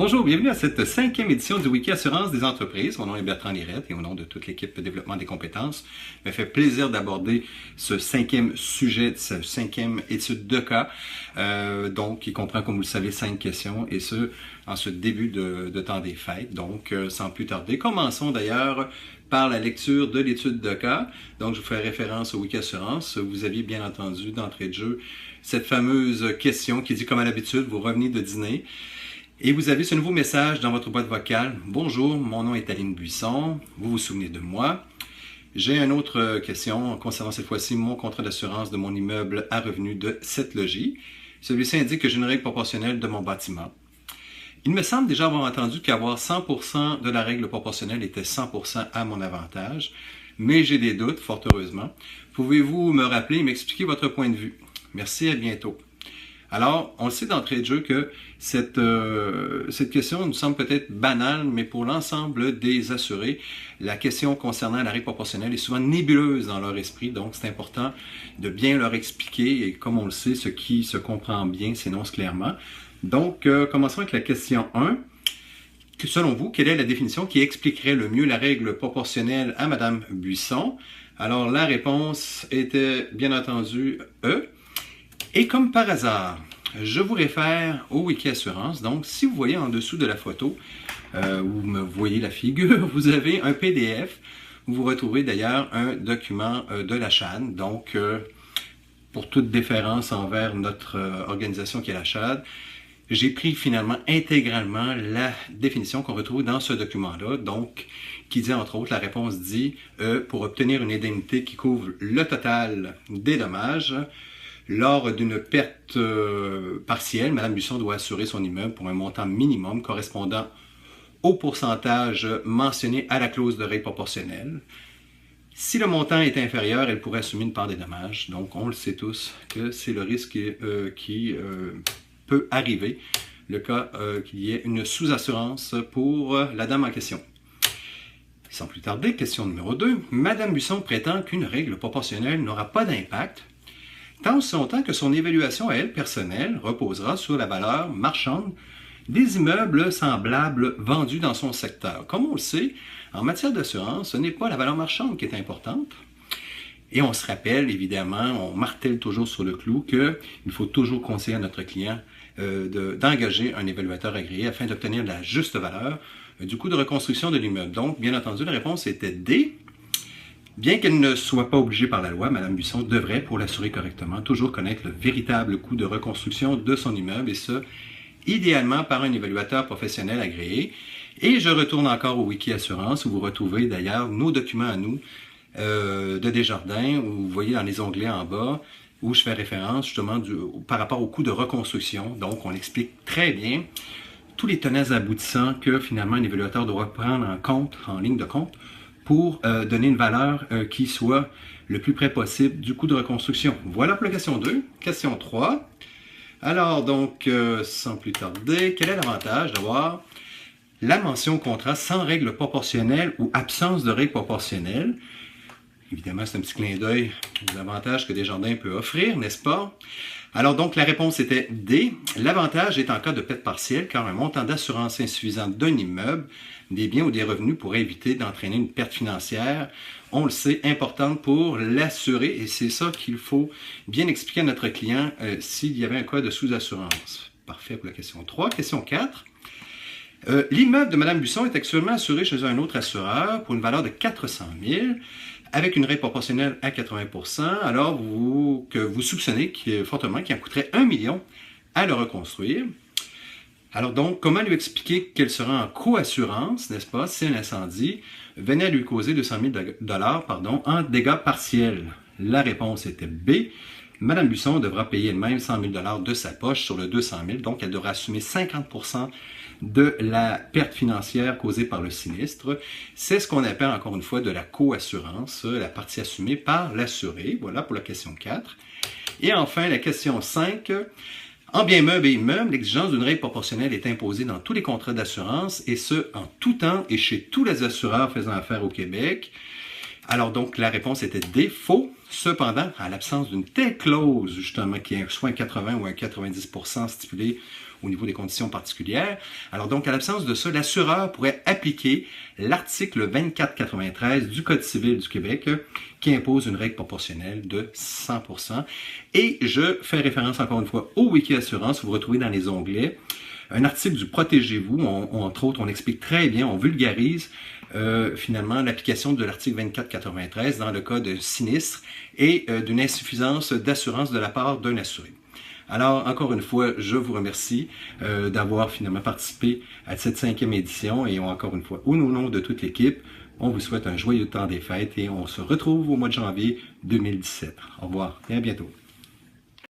Bonjour, bienvenue à cette 5e édition du Wiki Assurance des entreprises. Mon nom est Bertrand Lirette et au nom de toute l'équipe de développement des compétences, il me fait plaisir d'aborder ce 5e sujet, cette 5e étude de cas, donc qui comprend, comme vous le savez, 5 questions et ce, en ce début de temps des fêtes. Donc, sans plus tarder, commençons d'ailleurs par la lecture de l'étude de cas. Donc, je vous fais référence au Wiki Assurance. Vous aviez bien entendu d'entrée de jeu cette fameuse question qui dit, comme à l'habitude, vous revenez de dîner. Et vous avez ce nouveau message dans votre boîte vocale. Bonjour, mon nom est Aline Buisson. Vous vous souvenez de moi? J'ai une autre question concernant cette fois-ci mon contrat d'assurance de mon immeuble à revenu de 7 logis. Celui-ci indique que j'ai une règle proportionnelle de mon bâtiment. Il me semble déjà avoir entendu qu'avoir 100% de la règle proportionnelle était 100% à mon avantage, mais j'ai des doutes, fort heureusement. Pouvez-vous me rappeler et m'expliquer votre point de vue? Merci, à bientôt. Alors, on le sait d'entrée de jeu que cette question nous semble peut-être banale, mais pour l'ensemble des assurés, la question concernant la règle proportionnelle est souvent nébuleuse dans leur esprit, donc c'est important de bien leur expliquer, et comme on le sait, ce qui se comprend bien s'énonce clairement. Donc, commençons avec la question 1. Selon vous, quelle est la définition qui expliquerait le mieux la règle proportionnelle à Madame Buisson? Alors, la réponse était bien entendu E. Et comme par hasard, je vous réfère au Wiki Assurance. Donc, si vous voyez en dessous de la photo, où vous voyez la figure, vous avez un PDF où vous retrouvez d'ailleurs un document de la CHAD. Donc, pour toute déférence envers notre organisation qui est la CHAD, j'ai pris finalement intégralement la définition qu'on retrouve dans ce document-là. Donc, qui dit entre autres, la réponse dit, pour obtenir une indemnité qui couvre le total des dommages, lors d'une perte partielle, Mme Buisson doit assurer son immeuble pour un montant minimum correspondant au pourcentage mentionné à la clause de règle proportionnelle. Si le montant est inférieur, elle pourrait assumer une part des dommages. Donc, on le sait tous que c'est le risque qui peut arriver, le cas qu'il y ait une sous-assurance pour la dame en question. Sans plus tarder, question numéro 2. Mme Buisson prétend qu'une règle proportionnelle n'aura pas d'impact tant aussi longtemps que son évaluation à elle personnelle reposera sur la valeur marchande des immeubles semblables vendus dans son secteur. Comme on le sait, en matière d'assurance, ce n'est pas la valeur marchande qui est importante. Et on se rappelle, évidemment, on martèle toujours sur le clou qu'il faut toujours conseiller à notre client d'engager un évaluateur agréé afin d'obtenir la juste valeur du coût de reconstruction de l'immeuble. Donc, bien entendu, la réponse était D. Bien qu'elle ne soit pas obligée par la loi, Mme Buisson devrait, pour l'assurer correctement, toujours connaître le véritable coût de reconstruction de son immeuble, et ce, idéalement par un évaluateur professionnel agréé. Et je retourne encore au Wiki Assurance, où vous retrouvez d'ailleurs nos documents à nous de Desjardins, où vous voyez dans les onglets en bas, où je fais référence justement par rapport au coût de reconstruction. Donc, on explique très bien tous les tenants aboutissants que finalement un évaluateur doit prendre en compte, en ligne de compte, pour donner une valeur qui soit le plus près possible du coût de reconstruction. Voilà pour la question 2. Question 3. Alors donc, sans plus tarder, quel est l'avantage d'avoir la mention contrat sans règle proportionnelle ou absence de règle proportionnelle? Évidemment, c'est un petit clin d'œil aux avantages que Desjardins peut offrir, n'est-ce pas? Alors donc, la réponse était D. L'avantage est en cas de perte partielle, car un montant d'assurance insuffisant d'un immeuble, des biens ou des revenus pourrait éviter d'entraîner une perte financière, on le sait, importante pour l'assurer, et c'est ça qu'il faut bien expliquer à notre client s'il y avait un cas de sous-assurance. Parfait pour la question 3. Question 4. L'immeuble de Mme Buisson est actuellement assuré chez un autre assureur pour une valeur de 400 000 avec une règle proportionnelle à 80 %, alors que vous soupçonnez fortement qu'il en coûterait 1 million à le reconstruire. Alors donc, comment lui expliquer qu'elle sera en co-assurance, n'est-ce pas, si un incendie venait à lui causer 200 000 en dégâts partiels? La réponse était B. Mme Buisson devra payer elle-même 100 000 de sa poche sur le 200 000, donc elle devra assumer 50 % de la perte financière causée par le sinistre. C'est ce qu'on appelle encore une fois de la co-assurance, la partie assumée par l'assuré. Voilà pour la question 4. Et enfin, la question 5. En biens meubles et immeubles, l'exigence d'une règle proportionnelle est imposée dans tous les contrats d'assurance, et ce, en tout temps et chez tous les assureurs faisant affaire au Québec. Alors donc, la réponse était D, faux. Cependant, à l'absence d'une telle clause, justement, qui est soit un 80 ou un 90 % stipulé au niveau des conditions particulières. Alors donc, à l'absence de ça, l'assureur pourrait appliquer l'article 2493 du Code civil du Québec qui impose une règle proportionnelle de 100%. Et je fais référence encore une fois au Wiki Assurance. Vous retrouvez dans les onglets un article du Protégez-vous. Entre autres, on explique très bien, on vulgarise finalement l'application de l'article 2493 dans le cas de sinistre et d'une insuffisance d'assurance de la part d'un assuré. Alors, encore une fois, je vous remercie d'avoir finalement participé à cette 5e édition et encore une fois, au nom de toute l'équipe, on vous souhaite un joyeux temps des fêtes et on se retrouve au mois de janvier 2017. Au revoir et à bientôt.